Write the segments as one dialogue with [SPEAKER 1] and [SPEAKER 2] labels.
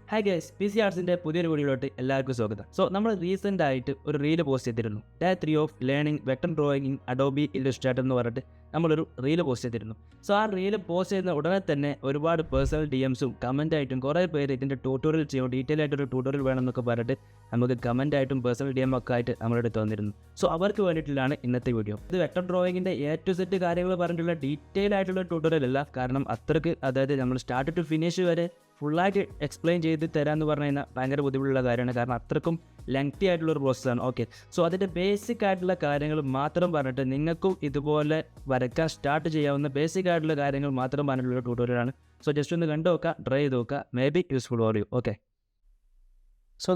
[SPEAKER 1] Hi guys, P C ആർട്സിൻ്റെ പുതിയൊരു വീഡിയോയിലോട്ട് എല്ലാവർക്കും സ്വാഗതം. നമ്മൾ റീസെൻ്റ് ആയിട്ട് ഒരു റീല് പോസ്റ്റ് ചെയ്തിരുന്നു. Day 3 of learning vector drawing in Adobe Illustrator എന്ന് പറഞ്ഞിട്ട് നമ്മളൊരു റീല് പോസ്റ്റ് ചെയ്തിരുന്നു. ആ റീല് പോസ്റ്റ് ചെയ്യുന്ന ഉടനെ തന്നെ ഒരുപാട് പേഴ്സണൽ DMസും കമൻറ്റായിട്ടും കുറേ പേര് ഇതിൻ്റെ ട്യൂട്ടോറിയൽ ചെയ്യും, ഡീറ്റെയിൽ ആയിട്ടൊരു ട്യൂട്ടോറിയൽ വേണമെന്നൊക്കെ പറഞ്ഞിട്ട് നമുക്ക് കമൻറ്റായിട്ടും പേഴ്സണൽ DM ഒക്കെ ആയിട്ട് നമ്മളോട് തന്നിരുന്നു. അവർക്ക് വേണ്ടിയിട്ടാണ് ഇന്നത്തെ വീഡിയോ. ഇത് വെക്ടർ ഡ്രോയിങ്ങിൻ്റെ A to Z കാര്യങ്ങൾ പറഞ്ഞിട്ടുള്ള ഡീറ്റെയിൽ ആയിട്ടുള്ള ട്യൂട്ടോറിയൽ അല്ല, കാരണം അത്രയ്ക്ക് അതായത് നമ്മൾ സ്റ്റാർട്ട് ടു ഫിനിഷ് വരെ ഫുള്ളായിട്ട് എക്സ്പ്ലെയിൻ ചെയ്ത് തരാമെന്ന് പറഞ്ഞു കഴിഞ്ഞാൽ ഭയങ്കര ബുദ്ധിമുട്ടുള്ള കാര്യമാണ്, കാരണം അത്രക്കും ലെങ്തി ആയിട്ടുള്ളൊരു പ്രോസസ്സാണ്. ഓക്കെ, അതിൻ്റെ ബേസിക് ആയിട്ടുള്ള കാര്യങ്ങൾ മാത്രം പറഞ്ഞിട്ട് നിങ്ങൾക്കും ഇതുപോലെ വരയ്ക്കാൻ സ്റ്റാർട്ട് ചെയ്യാവുന്ന ബേസിക് ആയിട്ടുള്ള കാര്യങ്ങൾ മാത്രം പറഞ്ഞിട്ടുള്ള ട്യൂട്ടോറിയലാണ്. ജസ്റ്റ് ഒന്ന് കണ്ടു നോക്കുക, ട്രൈ ചെയ്ത് നോക്കുക, may be useful for you. Okay,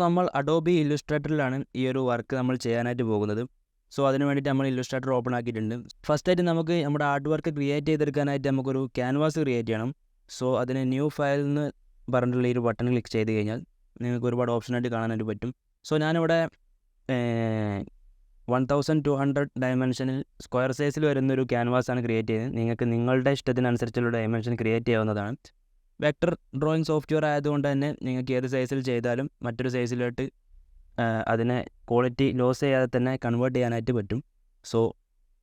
[SPEAKER 1] നമ്മൾ അഡോബി ഇല്ലുസ്ട്രേറ്ററിലാണ് ഈ ഒരു വർക്ക് നമ്മൾ ചെയ്യാനായിട്ട് പോകുന്നത്. അതിന് വേണ്ടിയിട്ട് നമ്മൾ ഇല്ലുസ്ട്രേറ്റർ ഓപ്പൺ ആക്കിയിട്ടുണ്ട്. ഫസ്റ്റായിട്ട് നമുക്ക് നമ്മുടെ ആർട്ട് വർക്ക് ക്രിയേറ്റ് ചെയ്തെടുക്കാനായിട്ട് നമുക്കൊരു ക്യാൻവാസ് ക്രിയേറ്റ് ചെയ്യണം. അതിന് ന്യൂ ഫയൽ എന്ന് പറഞ്ഞിട്ടുള്ള ഈ ഒരു ബട്ടൺ ക്ലിക്ക് ചെയ്ത് കഴിഞ്ഞാൽ നിങ്ങൾക്ക് ഒരുപാട് ഓപ്ഷനായിട്ട് കാണാനായിട്ട് പറ്റും. ഞാനിവിടെ 1200 ഡയമെൻഷനിൽ സ്ക്വയർ സൈസിൽ വരുന്നൊരു ക്യാൻവാസാണ് ക്രിയേറ്റ് ചെയ്യുന്നത്. നിങ്ങൾക്ക് നിങ്ങളുടെ ഇഷ്ടത്തിനനുസരിച്ചുള്ള ഡയമെൻഷൻ ക്രിയേറ്റ് ചെയ്യാവുന്നതാണ്. വെക്ടർ ഡ്രോയിങ് സോഫ്റ്റ്വെയർ ആയതുകൊണ്ട് തന്നെ നിങ്ങൾക്ക് ഏത് സൈസിൽ ചെയ്താലും മറ്റൊരു സൈസിലോട്ട് അതിനെ ക്വാളിറ്റി ലോസ് ചെയ്യാതെ തന്നെ കൺവേർട്ട് ചെയ്യാനായിട്ട് പറ്റും.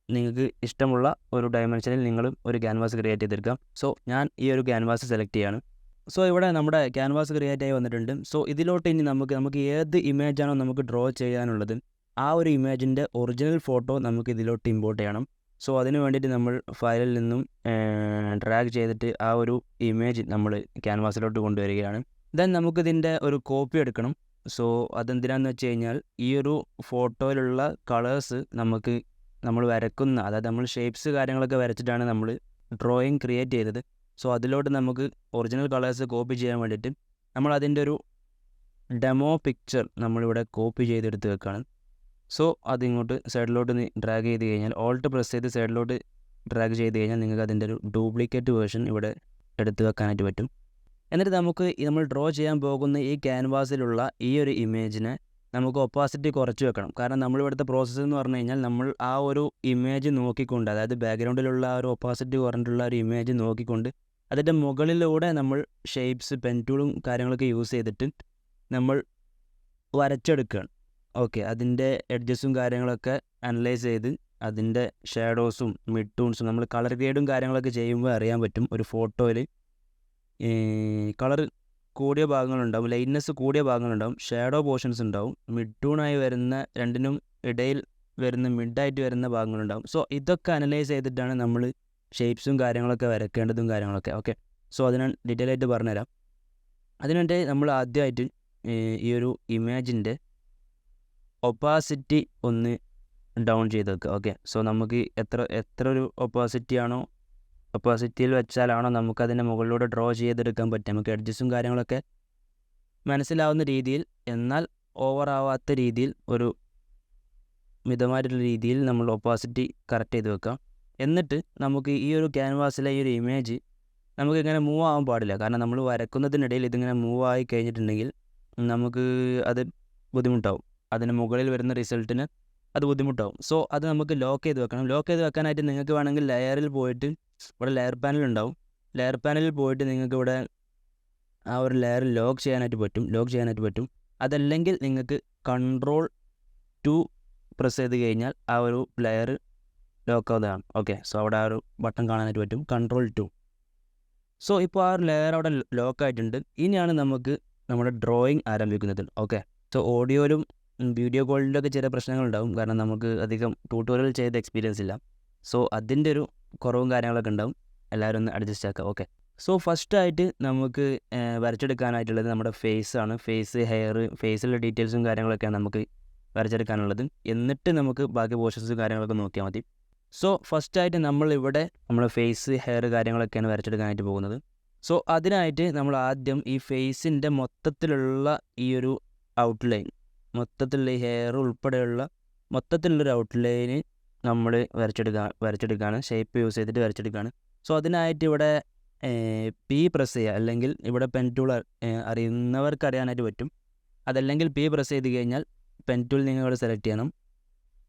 [SPEAKER 1] നിങ്ങൾക്ക് ഇഷ്ടമുള്ള ഒരു ഡയമെൻഷനിൽ നിങ്ങളും ഒരു ക്യാൻവാസ് ക്രിയേറ്റ് ചെയ്തെടുക്കാം. ഞാൻ ഈ ഒരു ക്യാൻവാസ് സെലക്ട് ചെയ്യാണ്. ഇവിടെ നമ്മുടെ ക്യാൻവാസ് ക്രിയേറ്റ് ആയി വന്നിട്ടുണ്ട്. ഇതിലോട്ട് ഇനി നമുക്ക് ഏത് ഇമേജാണോ നമുക്ക് ഡ്രോ ചെയ്യാനുള്ളത് ആ ഒരു ഇമേജിൻ്റെ ഒറിജിനൽ ഫോട്ടോ നമുക്ക് ഇതിലോട്ട് ഇമ്പോർട്ട് ചെയ്യണം. അതിന് വേണ്ടിയിട്ട് നമ്മൾ ഫയലിൽ നിന്നും ഡ്രാഗ് ചെയ്തിട്ട് ആ ഒരു ഇമേജ് നമ്മൾ ക്യാൻവാസിലോട്ട് കൊണ്ടുവരികയാണ്. ദെൻ നമുക്കിതിൻ്റെ ഒരു കോപ്പി എടുക്കണം. അതെന്തിനാന്ന് വെച്ച് കഴിഞ്ഞാൽ ഈ ഒരു ഫോട്ടോയിലുള്ള കളേഴ്സ് നമ്മൾ വരക്കുന്ന, അതായത് നമ്മൾ ഷേപ്സ് കാര്യങ്ങളൊക്കെ വരച്ചിട്ടാണ് നമ്മൾ ഡ്രോയിങ് ക്രിയേറ്റ് ചെയ്തത്. അതിലോട്ട് നമുക്ക് ഒറിജിനൽ കളേഴ്സ് കോപ്പി ചെയ്യാൻ വേണ്ടിയിട്ട് നമ്മൾ അതിൻ്റെ ഒരു ഡെമോ പിക്ചർ നമ്മളിവിടെ കോപ്പി ചെയ്തെടുത്ത് വെക്കുകയാണ്. അതിങ്ങോട്ട് സൈഡിലോട്ട് ഡ്രാഗ് ചെയ്ത് കഴിഞ്ഞാൽ ഓൾട്ട് പ്രസ് ചെയ്ത് സൈഡിലോട്ട് ഡ്രാഗ് ചെയ്ത് കഴിഞ്ഞാൽ നിങ്ങൾക്ക് അതിൻ്റെ ഒരു ഡ്യൂപ്ലിക്കേറ്റ് വേർഷൻ ഇവിടെ എടുത്ത് വെക്കാനായിട്ട് പറ്റും. എന്നിട്ട് നമ്മൾ ഡ്രോ ചെയ്യാൻ പോകുന്ന ഈ ക്യാൻവാസിലുള്ള ഈ ഒരു ഇമേജിനെ നമുക്ക് ഒപ്പാസിറ്റി കുറച്ച് വെക്കണം. കാരണം നമ്മളിവിടുത്തെ പ്രോസസ്സ് എന്ന് പറഞ്ഞു കഴിഞ്ഞാൽ നമ്മൾ ആ ഒരു ഇമേജ് നോക്കിക്കൊണ്ട്, അതായത് ബാക്ക്ഗ്രൗണ്ടിലുള്ള ആ ഒരു ഒപ്പാസിറ്റി കുറഞ്ഞിട്ടുള്ള ഒരു ഇമേജ് നോക്കിക്കൊണ്ട് അതിൻ്റെ മുകളിലൂടെ നമ്മൾ ഷേപ്സ് പെൻ ടൂളും കാര്യങ്ങളൊക്കെ യൂസ് ചെയ്തിട്ട് നമ്മൾ വരച്ചെടുക്കുകയാണ്. ഓക്കെ, അതിൻ്റെ എഡ്ജസും കാര്യങ്ങളൊക്കെ അനലൈസ് ചെയ്ത് അതിൻ്റെ ഷാഡോസും മിഡ് ടൂൺസും നമ്മൾ കളർ ഗ്രേഡും കാര്യങ്ങളൊക്കെ ചെയ്യുമ്പോൾ അറിയാൻ പറ്റും ഒരു ഫോട്ടോയിൽ കളർ കൂടിയ ഭാഗങ്ങളുണ്ടാവും, ലൈറ്റ്നെസ് കൂടിയ ഭാഗങ്ങളുണ്ടാവും, ഷാഡോ പോർഷൻസ് ഉണ്ടാവും, മിഡ് ടൂണായി വരുന്ന രണ്ടിനും ഇടയിൽ വരുന്ന മിഡായിട്ട് വരുന്ന ഭാഗങ്ങളുണ്ടാവും. ഇതൊക്കെ അനലൈസ് ചെയ്തിട്ടാണ് നമ്മൾ ഷേപ്സും കാര്യങ്ങളൊക്കെ വരയ്ക്കേണ്ടതും കാര്യങ്ങളൊക്കെ. ഓക്കെ, അതിന് ഡീറ്റെയിൽ ആയിട്ട് പറഞ്ഞുതരാം. അതിനുവേണ്ടി നമ്മൾ ആദ്യമായിട്ട് ഈ ഒരു ഇമേജിൻ്റെ ഒപ്പാസിറ്റി ഒന്ന് ഡൗൺ ചെയ്ത് വെക്കുക. ഓക്കെ, നമുക്ക് എത്ര ഒരു ഒപ്പാസിറ്റിയിൽ വെച്ചാലാണോ നമുക്കതിൻ്റെ മുകളിലൂടെ ഡ്രോ ചെയ്തെടുക്കാൻ പറ്റും. നമുക്ക് എഡ്ജസും കാര്യങ്ങളൊക്കെ മനസ്സിലാവുന്ന രീതിയിൽ, എന്നാൽ ഓവർ ആവാത്ത രീതിയിൽ, ഒരു മിതമായിട്ടുള്ള രീതിയിൽ നമ്മൾ ഒപ്പാസിറ്റി കറക്റ്റ് ചെയ്ത് വെക്കാം. എന്നിട്ട് നമുക്ക് ഈ ഒരു ക്യാൻവാസിലെ ഈ ഒരു ഇമേജ് നമുക്കിങ്ങനെ മൂവ് ആവാൻ പാടില്ല. കാരണം നമ്മൾ വരക്കുന്നതിനിടയിൽ ഇതിങ്ങനെ മൂവ് ആയി കഴിഞ്ഞിട്ടുണ്ടെങ്കിൽ നമുക്ക് അത് ബുദ്ധിമുട്ടാവും, അതിന് മുകളിൽ വരുന്ന റിസൾട്ടിന് അത് ബുദ്ധിമുട്ടാവും. അത് നമുക്ക് ലോക്ക് ചെയ്ത് വെക്കണം. ലോക്ക് ചെയ്ത് വെക്കാനായിട്ട് നിങ്ങൾക്ക് വേണമെങ്കിൽ ലെയറിൽ പോയിട്ട് ഇവിടെ ലെയർ പാനൽ ഉണ്ടാവും. ലെയർ പാനലിൽ പോയിട്ട് നിങ്ങൾക്ക് ഇവിടെ ആ ഒരു ലെയർ ലോക്ക് ചെയ്യാനായിട്ട് പറ്റും. അതല്ലെങ്കിൽ നിങ്ങൾക്ക് Ctrl 2 പ്രസ് ചെയ്ത് കഴിഞ്ഞാൽ ആ ഒരു ലെയർ ലോക്ക് ആവുന്നതാണ്. ഓക്കെ, അവിടെ ആ ഒരു ബട്ടൺ കാണാനായിട്ട് പറ്റും, Ctrl 2. ഇപ്പോൾ ആ ഒരു ലെയർ അവിടെ ലോക്ക് ആയിട്ടുണ്ട്. ഇനിയാണ് നമുക്ക് നമ്മുടെ ഡ്രോയിങ് ആരംഭിക്കുന്നത്. ഓക്കെ, ഓഡിയോയിലും വീഡിയോ കോളിലൊക്കെ ചില പ്രശ്നങ്ങളുണ്ടാവും, കാരണം നമുക്ക് അധികം ട്യൂട്ടോറിയൽ ചെയ്ത എക്സ്പീരിയൻസ് ഇല്ല. അതിൻ്റെ ഒരു കുറവും കാര്യങ്ങളൊക്കെ ഉണ്ടാവും, എല്ലാവരും ഒന്ന് അഡ്ജസ്റ്റ് ആക്കുക. ഓക്കെ, ഫസ്റ്റായിട്ട് നമുക്ക് വരച്ചെടുക്കാനായിട്ടുള്ളത് നമ്മുടെ ഫേസാണ്. ഹെയർ, ഫേസിലെ ഡീറ്റെയിൽസും കാര്യങ്ങളൊക്കെയാണ് നമുക്ക് വരച്ചെടുക്കാനുള്ളത്. എന്നിട്ട് നമുക്ക് ബാക്കി പോർഷൻസും കാര്യങ്ങളൊക്കെ നോക്കിയാൽ മതി. ഫസ്റ്റായിട്ട് നമ്മളിവിടെ നമ്മുടെ ഫേസ്, ഹെയർ കാര്യങ്ങളൊക്കെയാണ് വരച്ചെടുക്കാനായിട്ട് പോകുന്നത്. അതിനായിട്ട് നമ്മൾ ആദ്യം ഈ ഫേസിൻ്റെ മൊത്തത്തിലുള്ള ഈ ഒരു ഔട്ട്ലൈൻ, മൊത്തത്തിലുള്ള ഈ ഹെയർ ഉൾപ്പെടെയുള്ള മൊത്തത്തിലുള്ളൊരു ഔട്ട്ലൈന് നമ്മൾ വരച്ചെടുക്കുകയാണ്. ഷേപ്പ് യൂസ് ചെയ്തിട്ട് വരച്ചെടുക്കുകയാണ്. അതിനായിട്ട് ഇവിടെ P പ്രസ് ചെയ്യുക, അല്ലെങ്കിൽ ഇവിടെ പെൻ ടൂൾ അറിയുന്നവർക്ക് അറിയാനായിട്ട് പറ്റും. അതല്ലെങ്കിൽ P പ്രസ് ചെയ്ത് കഴിഞ്ഞാൽ പെൻ ടൂൾ നിങ്ങൾ സെലക്ട് ചെയ്യണം.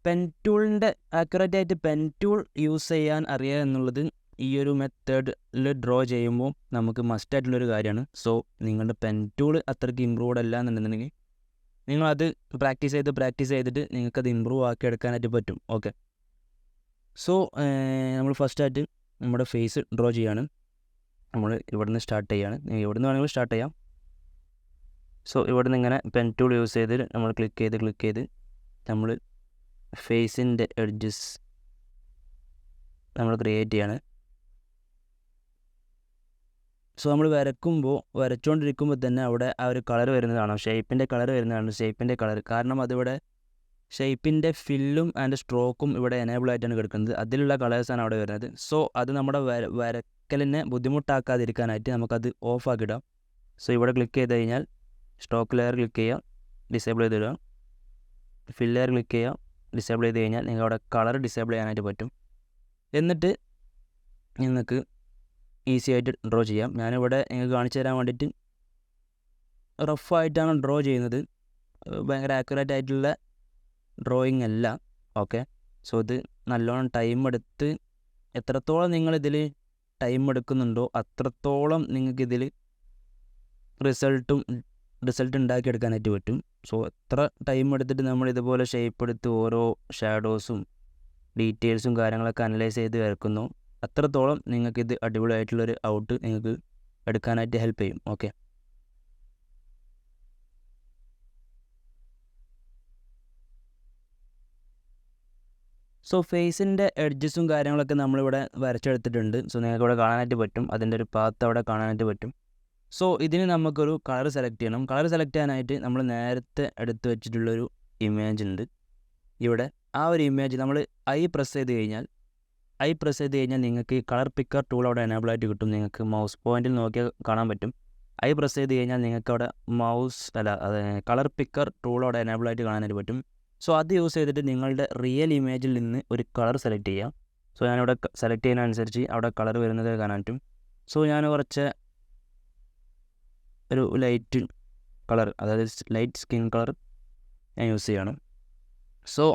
[SPEAKER 1] പെൻ ടൂളിൻ്റെ ആക്യുറേറ്റ് ആയിട്ട് പെൻ ടൂൾ യൂസ് ചെയ്യാൻ അറിയുക എന്നുള്ളത് ഈ ഒരു മെത്തേഡിൽ ഡ്രോ ചെയ്യുമ്പോൾ നമുക്ക് മസ്റ്റായിട്ടുള്ളൊരു കാര്യമാണ്. സോ നിങ്ങളുടെ പെൻ ടൂൾ അത്രയ്ക്ക് ഇമ്പ്രൂവ്ഡ് അല്ല എന്നുണ്ടെന്നുണ്ടെങ്കിൽ നിങ്ങളത് പ്രാക്ടീസ് ചെയ്തിട്ട് നിങ്ങൾക്കത് ഇമ്പ്രൂവ് ആക്കി എടുക്കാനായിട്ട് പറ്റും. ഓക്കെ, സോ നമ്മൾ ഫസ്റ്റായിട്ട് നമ്മുടെ ഫേസ് ഡ്രോ ചെയ്യാണ്. നമ്മൾ ഇവിടെ നിന്ന് സ്റ്റാർട്ട് ചെയ്യാണ്. എവിടെ നിന്ന് വേണമെങ്കിലും സ്റ്റാർട്ട് ചെയ്യാം. സോ ഇവിടെ നിന്ന് ഇങ്ങനെ പെൻ ടൂൾ യൂസ് ചെയ്ത് നമ്മൾ ക്ലിക്ക് ചെയ്ത് നമ്മൾ ഫേസിൻ്റെ എഡ്ജസ് നമ്മൾ ക്രിയേറ്റ് ചെയ്യാണ്. സോ നമ്മൾ വരച്ചുകൊണ്ടിരിക്കുമ്പോൾ തന്നെ അവിടെ ആ ഒരു കളർ വരുന്നതാണ്, ഷേപ്പിൻ്റെ കളർ വരുന്നതാണ്. ഷേപ്പിൻ്റെ കളർ കാരണം അതിവിടെ ഷേപ്പിൻ്റെ ഫില്ലും ആൻഡ് സ്ട്രോക്കും ഇവിടെ എനേബിൾ ആയിട്ടാണ് കിടക്കുന്നത്. അതിലുള്ള കളേഴ്സാണ് അവിടെ വരുന്നത്. സോ അത് നമ്മുടെ വരക്കലിനെ ബുദ്ധിമുട്ടാക്കാതിരിക്കാനായിട്ട് നമുക്കത് ഓഫാക്കിടാം. സോ ഇവിടെ ക്ലിക്ക് ചെയ്ത് കഴിഞ്ഞാൽ സ്ട്രോക്ക് ലെയർ ക്ലിക്ക് ചെയ്യാം, ഡിസേബിൾ ചെയ്തിടുക. ഫിൽ ലെയർ ക്ലിക്ക് ചെയ്യാം, ഡിസേബിൾ ചെയ്ത് കഴിഞ്ഞാൽ നിങ്ങൾക്ക് അവിടെ കളർ ഡിസേബിൾ ചെയ്യാനായിട്ട് പറ്റും. എന്നിട്ട് നിങ്ങൾക്ക് ഈസി ആയിട്ട് ഡ്രോ ചെയ്യാം. ഞാനിവിടെ നിങ്ങൾക്ക് കാണിച്ചു തരാൻ വേണ്ടിയിട്ട് റഫായിട്ടാണ് ഡ്രോ ചെയ്യുന്നത്, ഭയങ്കര ആക്യുറേറ്റ് ആയിട്ടുള്ള ഡ്രോയിങ് അല്ല. ഓക്കെ, സോ ഇത് നല്ലോണം ടൈം എടുത്ത് എത്രത്തോളം നിങ്ങളിതിൽ ടൈം എടുക്കുന്നുണ്ടോ അത്രത്തോളം നിങ്ങൾക്കിതിൽ റിസൾട്ട് ഉണ്ടാക്കിയെടുക്കാനായിട്ട് പറ്റും. സോ എത്ര ടൈം എടുത്തിട്ട് നമ്മൾ ഇതുപോലെ ഷേപ്പ് എടുത്ത് ഓരോ ഷാഡോസും ഡീറ്റെയിൽസും കാര്യങ്ങളൊക്കെ അനലൈസ് ചെയ്ത് വരക്കുന്നു അത്രത്തോളം നിങ്ങൾക്കിത് അടിപൊളിയായിട്ടുള്ളൊരു ഔട്ട് നിങ്ങൾക്ക് എടുക്കാനായിട്ട് ഹെൽപ്പ് ചെയ്യും. ഓക്കെ, സോ ഫേസിൻ്റെ എഡ്ജസും കാര്യങ്ങളൊക്കെ നമ്മളിവിടെ വരച്ചെടുത്തിട്ടുണ്ട്. സോ നിങ്ങൾക്ക് ഇവിടെ കാണാനായിട്ട് പറ്റും, അതിൻ്റെ ഒരു പാത്ത് അവിടെ കാണാനായിട്ട് പറ്റും. സോ ഇതിന് നമുക്കൊരു കളർ സെലക്ട് ചെയ്യണം. കളർ സെലക്ട് ചെയ്യാനായിട്ട് നമ്മൾ നേരത്തെ എടുത്ത് വെച്ചിട്ടുള്ളൊരു ഇമേജ് ഉണ്ട് ഇവിടെ. ആ ഒരു ഇമേജ് നമ്മൾ ഐ പ്രസ് ചെയ്ത് കഴിഞ്ഞാൽ നിങ്ങൾക്ക് ഈ കളർ പിക്കർ ടൂൾ അവിടെ എനേബിൾ ആയിട്ട് കിട്ടും. നിങ്ങൾക്ക് മൗസ് പോയിന്റിൽ നോക്കിയാൽ കാണാൻ പറ്റും. ഐ പ്രസ് ചെയ്ത് കഴിഞ്ഞാൽ നിങ്ങൾക്ക് അവിടെ കളർ പിക്കർ ടൂൾ അവിടെ എനേബിൾ ആയിട്ട് കാണാനായിട്ട് പറ്റും. സോ അത് യൂസ് ചെയ്തിട്ട് നിങ്ങളുടെ റിയൽ ഇമേജിൽ നിന്ന് ഒരു കളർ സെലക്ട് ചെയ്യാം. സോ ഞാനിവിടെ സെലക്ട് ചെയ്യുന്നതനുസരിച്ച് അവിടെ കളർ വരുന്നത് കാണാൻ പറ്റും. സോ ഞാൻ കുറച്ച് ഒരു ലൈറ്റ് കളർ, അതായത് ലൈറ്റ് സ്കിൻ കളർ ഞാൻ യൂസ് ചെയ്യണം. സോ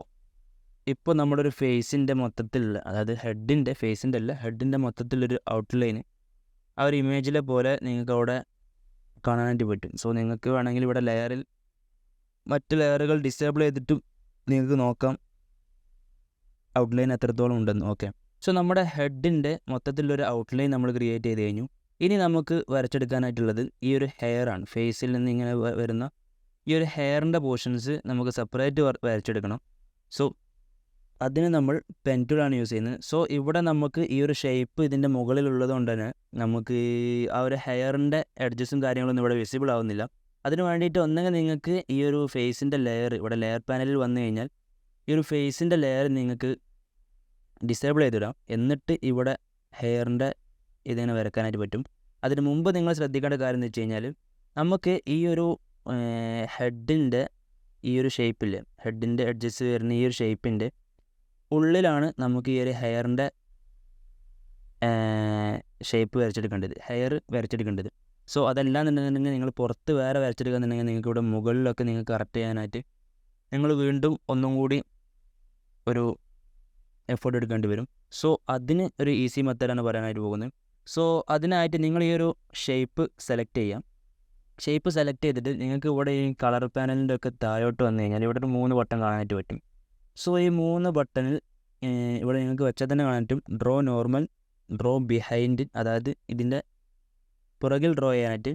[SPEAKER 1] ഇപ്പോൾ നമ്മുടെ ഒരു ഫേസിൻ്റെ മൊത്തത്തിലുള്ള, അതായത് ഹെഡിൻ്റെ മൊത്തത്തിലൊരു ഔട്ട്ലൈന് ആ ഒരു ഇമേജിലെ പോലെ നിങ്ങൾക്ക് അവിടെ കാണാനായിട്ട് പറ്റും. സോ നിങ്ങൾക്ക് വേണമെങ്കിൽ ഇവിടെ മറ്റ് ലെയറുകൾ ഡിസേബിൾ ചെയ്തിട്ടും നിങ്ങൾക്ക് നോക്കാം ഔട്ട്ലൈൻ എത്രത്തോളം ഉണ്ടെന്ന്. ഓക്കെ, സോ നമ്മുടെ ഹെഡിൻ്റെ മൊത്തത്തിലൊരു ഔട്ട്ലൈൻ നമ്മൾ ക്രിയേറ്റ് ചെയ്ത് കഴിഞ്ഞു. ഇനി നമുക്ക് വരച്ചെടുക്കാനായിട്ടുള്ളത് ഈ ഒരു ഹെയർ ആണ്. ഫേസിൽ നിന്ന് ഇങ്ങനെ വരുന്ന ഈ ഒരു ഹെയറിൻ്റെ പോർഷൻസ് നമുക്ക് സെപ്പറേറ്റ് വരച്ചെടുക്കണം. സോ അതിന് നമ്മൾ പെൻ ടൂളാണ് യൂസ് ചെയ്യുന്നത്. സോ ഇവിടെ നമുക്ക് ഈ ഒരു ഷേപ്പ് ഇതിൻ്റെ മുകളിലുള്ളത് കൊണ്ട് തന്നെ നമുക്ക് ആ ഒരു ഹെയറിൻ്റെ എഡ്ജസും കാര്യങ്ങളൊന്നും ഇവിടെ വിസിബിൾ ആവുന്നില്ല. അതിന് വേണ്ടിയിട്ട് ഒന്നെങ്കിൽ നിങ്ങൾക്ക് ഈ ഒരു ഫേസിൻ്റെ ലെയർ ഇവിടെ ലെയർ പാനലിൽ വന്നു കഴിഞ്ഞാൽ ഈ ഒരു ഫേസിൻ്റെ ലെയർ നിങ്ങൾക്ക് ഡിസേബിൾ ചെയ്തിടാം. എന്നിട്ട് ഇവിടെ ഹെയറിൻ്റെ ഇതിങ്ങനെ വരക്കാനായിട്ട് പറ്റും. അതിന് മുമ്പ് നിങ്ങൾ ശ്രദ്ധിക്കേണ്ട കാര്യം എന്ന് വെച്ച് കഴിഞ്ഞാൽ നമുക്ക് ഈ ഒരു ഹെഡിൻ്റെ ഈ ഒരു ഷേപ്പിൽ ഹെഡിൻ്റെ എഡ്ജസ് വരുന്ന ഈ ഒരു ഷേപ്പിൻ്റെ ഉള്ളിലാണ് നമുക്ക് ഈ ഒരു ഹെയറിൻ്റെ ഷേപ്പ് വരച്ചെടുക്കേണ്ടത്. സോ അതല്ലാന്നുണ്ടെന്നുണ്ടെങ്കിൽ നിങ്ങൾ പുറത്ത് വേറെ വരച്ചെടുക്കുകയെന്നുണ്ടെങ്കിൽ നിങ്ങൾക്ക് ഇവിടെ മുകളിലൊക്കെ നിങ്ങൾക്ക് കറക്റ്റ് ചെയ്യാനായിട്ട് നിങ്ങൾ വീണ്ടും ഒന്നും കൂടി ഒരു എഫേർട്ട് എടുക്കേണ്ടി വരും. സോ അതിന് ഒരു ഈസി മെത്തേഡാണ് പറയാനായിട്ട് പോകുന്നത്. സോ അതിനായിട്ട് നിങ്ങൾ ഈ ഒരു ഷേപ്പ് സെലക്ട് ചെയ്യാം. ഷേപ്പ് സെലക്ട് ചെയ്തിട്ട് നിങ്ങൾക്ക് ഇവിടെ ഈ കളർ പാനലിൻ്റെ ഒക്കെ താഴോട്ട് വന്നു കഴിഞ്ഞാൽ ഇവിടെ ഒരു 3 ബട്ടൺ കാണാനായിട്ട് പറ്റും. സോ ഈ 3 ബട്ടണിൽ ഇവിടെ നിങ്ങൾക്ക് വെച്ചാൽ തന്നെ കാണാൻ പറ്റും ഡ്രോ നോർമൽ, ഡ്രോ ബിഹൈൻഡ്, അതായത് ഇതിൻ്റെ പുറകിൽ ഡ്രോ ചെയ്യാനായിട്ട്,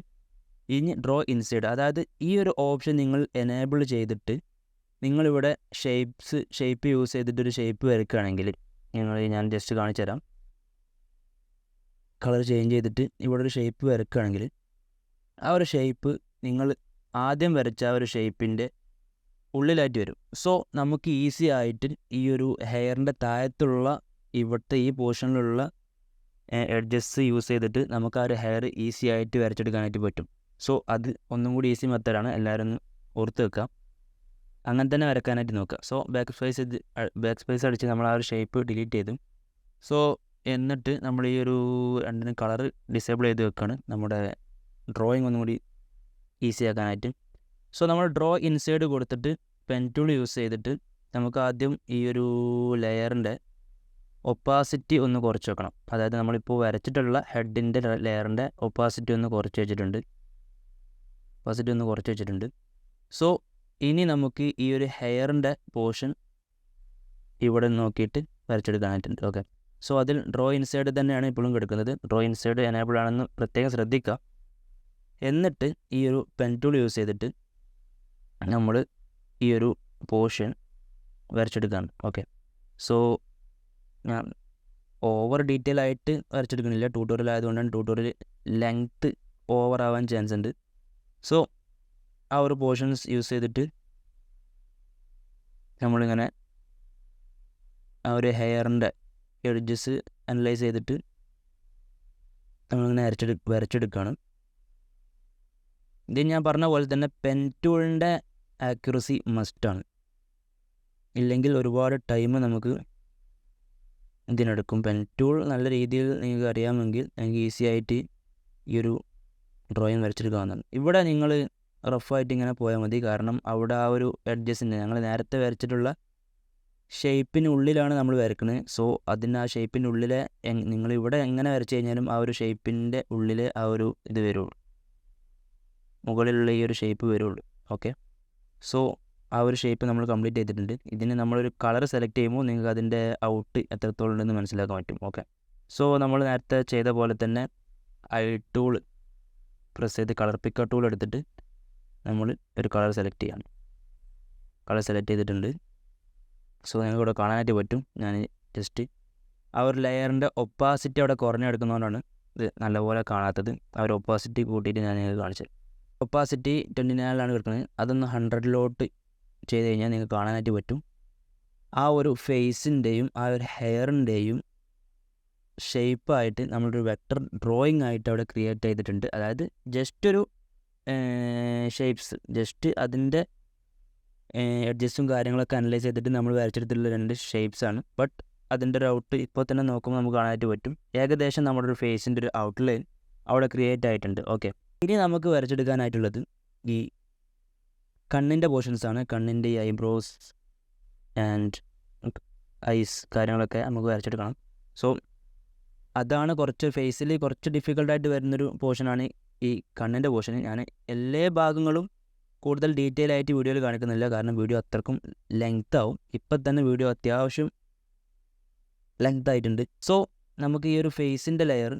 [SPEAKER 1] ഇനി ഡ്രോ ഇൻസൈഡ്. അതായത് ഈ ഒരു ഓപ്ഷൻ നിങ്ങൾ എനേബിൾ ചെയ്തിട്ട് നിങ്ങളിവിടെ ഷേപ്പ് യൂസ് ചെയ്തിട്ടൊരു ഷേപ്പ് വരയ്ക്കുകയാണെങ്കിൽ ഞാൻ ജസ്റ്റ് കാണിച്ചു തരാം. കളർ ചേഞ്ച് ചെയ്തിട്ട് ഇവിടെ ഒരു ഷേപ്പ് വരയ്ക്കുകയാണെങ്കിൽ ആ ഒരു ഷേപ്പ് നിങ്ങൾ ആദ്യം വരച്ച ആ ഒരു ഷേപ്പിൻ്റെ ഉള്ളിലായിട്ട് വരും. സോ നമുക്ക് ഈസി ആയിട്ട് ഈ ഒരു ഹെയറിൻ്റെ താഴത്തുള്ള ഇവിടുത്തെ ഈ പോർഷനിലുള്ള എഡ്ജസ് യൂസ് ചെയ്തിട്ട് നമുക്ക് ആ ഒരു ഹെയർ ഈസി ആയിട്ട് വരച്ചെടുക്കാനായിട്ട് പറ്റും. സോ അത് ഒന്നും കൂടി ഈസി മെത്തേഡാണ്, എല്ലാവരും ഒന്ന് ഓർത്ത് വെക്കുക. അങ്ങനെ തന്നെ വരക്കാനായിട്ട് നോക്കുക. സോ ബാക്ക് സ്പേസ് അടിച്ച് നമ്മൾ ആ ഒരു ഷേപ്പ് ഡിലീറ്റ് ചെയ്തു. സോ എന്നിട്ട് നമ്മൾ ഈ ഒരു രണ്ടിനും കളർ ഡിസേബിൾ ചെയ്ത് വെക്കുകയാണ് നമ്മുടെ ഡ്രോയിങ് ഒന്നും കൂടി ഈസി ആക്കാനായിട്ട്. സോ നമ്മൾ ഡ്രോ ഇൻസൈഡ് കൊടുത്തിട്ട് പെൻ ടൂൾ യൂസ് ചെയ്തിട്ട് നമുക്ക് ആദ്യം ഈ ഒരു ലെയറിൻ്റെ ഒപ്പാസിറ്റി ഒന്ന് കുറച്ച് വെക്കണം. അതായത് നമ്മളിപ്പോൾ വരച്ചിട്ടുള്ള ഹെഡിൻ്റെ ലെയറിൻ്റെ ഒപ്പാസിറ്റി ഒന്ന് കുറച്ച് വെച്ചിട്ടുണ്ട്. സോ ഇനി നമുക്ക് ഈ ഒരു ഹെയറിൻ്റെ പോർഷൻ ഇവിടെ നോക്കിയിട്ട് വരച്ചെടുക്കാനായിട്ടുണ്ട്. ഓക്കെ, സോ അതിൽ ഡ്രോ ഇൻസൈഡ് തന്നെയാണ് ഇപ്പോഴും കിടക്കുന്നത്. ഡ്രോ ഇൻസൈഡ് എനേബിൾ ആണെന്ന് പ്രത്യേകം ശ്രദ്ധിക്കുക. എന്നിട്ട് ഈ ഒരു പെൻ ടൂൾ യൂസ് ചെയ്തിട്ട് നമ്മൾ ഈ ഒരു പോർഷൻ വരച്ചെടുക്കുകയാണ്. ഓക്കെ, സോ ഞാൻ ഓവർ ഡീറ്റെയിൽ ആയിട്ട് വരച്ചെടുക്കുന്നില്ല, ട്യൂട്ടോറിയൽ ആയതുകൊണ്ടാണ്. ട്യൂട്ടോറിയൽ ലെങ്ത്ത് ഓവർ ആവാൻ ചാൻസ് ഉണ്ട്. സോ ആ ഒരു പോർഷൻസ് യൂസ് ചെയ്തിട്ട് നമ്മളിങ്ങനെ ആ ഒരു ഹെയറിൻ്റെ എഡ്ജസ് അനലൈസ് ചെയ്തിട്ട് നമ്മളിങ്ങനെ വരച്ചെടുക്കുകയാണ്. ഇത് ഞാൻ പറഞ്ഞ പോലെ തന്നെ പെൻ ടൂളിൻ്റെ ആക്യുറസി മസ്റ്റാണ്. ഇല്ലെങ്കിൽ ഒരുപാട് ടൈം നമുക്ക് ഇതിനെടുക്കും. പെൻ ടൂൾ നല്ല രീതിയിൽ നിങ്ങൾക്ക് അറിയാമെങ്കിൽ നിങ്ങൾക്ക് ഈസി ആയിട്ട് ഈ ഒരു ഡ്രോയിങ് വരച്ചെടുക്കാവുന്നതാണ്. ഇവിടെ നിങ്ങൾ റഫായിട്ട് ഇങ്ങനെ പോയാൽ മതി. കാരണം അവിടെ ആ ഒരു എഡ്ജസിൻ്റെ ഞങ്ങൾ നേരത്തെ വരച്ചിട്ടുള്ള ഷേപ്പിനുള്ളിലാണ് നമ്മൾ വരക്കുന്നത്. സോ അതിന് ആ ഷേപ്പിൻ്റെ ഉള്ളിലെ നിങ്ങളിവിടെ എങ്ങനെ വരച്ച് കഴിഞ്ഞാലും ആ ഒരു ഷേപ്പിൻ്റെ ഉള്ളിൽ ആ ഒരു ഇത് വരുള്ളൂ, മുകളിലുള്ള ഈ ഒരു ഷേപ്പ് വരുള്ളൂ. ഓക്കെ, സോ ആ ഒരു ഷേപ്പ് നമ്മൾ കംപ്ലീറ്റ് ചെയ്തിട്ടുണ്ട്. ഇതിന് നമ്മളൊരു കളർ സെലക്ട് ചെയ്യുമ്പോൾ നിങ്ങൾക്ക് അതിൻ്റെ ഔട്ട് എത്രത്തോളം ഉണ്ടെന്ന് മനസ്സിലാക്കാൻ പറ്റും. ഓക്കെ, സോ നമ്മൾ നേരത്തെ ചെയ്ത പോലെ തന്നെ ഐ ടൂൾ പ്രസ് ചെയ്ത് കളർ പിക്കർ ടൂൾ എടുത്തിട്ട് നമ്മൾ ഒരു കളർ സെലക്ട് ചെയ്യണം. കളർ സെലക്ട് ചെയ്തിട്ടുണ്ട്. സോ നിങ്ങൾക്ക് ഇവിടെ കാണാനായിട്ട് പറ്റും. ഞാൻ ജസ്റ്റ് ആ ഒരു ലെയറിൻ്റെ ഒപ്പാസിറ്റി അവിടെ കുറഞ്ഞെടുക്കുന്നതുകൊണ്ടാണ് ഇത് നല്ലപോലെ കാണാത്തത്. ആ ഒരു ഒപ്പാസിറ്റി കൂട്ടിയിട്ട് ഞാൻ നിങ്ങൾക്ക് കാണിച്ചത്. ഒപ്പാസിറ്റി 29 കിടക്കുന്നത്. അതൊന്ന് 100 ചെയ്ത് കഴിഞ്ഞാൽ നിങ്ങൾക്ക് കാണാനായിട്ട് പറ്റും. ആ ഒരു ഫേസിൻ്റെയും ആ ഒരു ഹെയറിൻ്റെയും ഷേപ്പായിട്ട് നമ്മളൊരു വെക്ടർ ഡ്രോയിങ് ആയിട്ട് അവിടെ ക്രിയേറ്റ് ചെയ്തിട്ടുണ്ട്. അതായത് ജസ്റ്റ് ഒരു ഷേപ്സ്, ജസ്റ്റ് അതിൻ്റെ എഡ്ജസ്റ്റും കാര്യങ്ങളൊക്കെ അനലൈസ് ചെയ്തിട്ട് നമ്മൾ വരച്ചെടുത്തിട്ടുള്ള 2 ഷേപ്സാണ്. ബട്ട് അതിൻ്റെ ഒരു ഔട്ട് ഇപ്പോൾ തന്നെ നോക്കുമ്പോൾ നമുക്ക് കാണാനായിട്ട് പറ്റും. ഏകദേശം നമ്മുടെ ഒരു ഫേസിൻ്റെ ഒരു ഔട്ട്ലൈൻ അവിടെ ക്രിയേറ്റ് ആയിട്ടുണ്ട്. ഓക്കെ, ഇനി നമുക്ക് വരച്ചെടുക്കാനായിട്ടുള്ളത് ഈ കണ്ണിൻ്റെ പോർഷൻസാണ്. കണ്ണിൻ്റെ ഈ ഐബ്രോസ് ആൻഡ് ഐസ് കാര്യങ്ങളൊക്കെ നമുക്ക് വരച്ചെടുക്കണം. സോ അതാണ് കുറച്ച് ഫേസിൽ കുറച്ച് ഡിഫിക്കൽട്ടായിട്ട് വരുന്നൊരു പോർഷനാണ് ഈ കണ്ണിൻ്റെ പോർഷൻ. ഞാൻ എല്ലാ ഭാഗങ്ങളും കൂടുതൽ ഡീറ്റെയിൽ ആയിട്ട് വീഡിയോയിൽ കാണിക്കുന്നില്ല, കാരണം വീഡിയോ അത്രക്കും ലെങ്ത് ആവും. ഇപ്പം തന്നെ വീഡിയോ അത്യാവശ്യം ലെങ്ത് ആയിട്ടുണ്ട്. സോ നമുക്ക് ഈ ഒരു ഫേസിൻ്റെ ലെയർ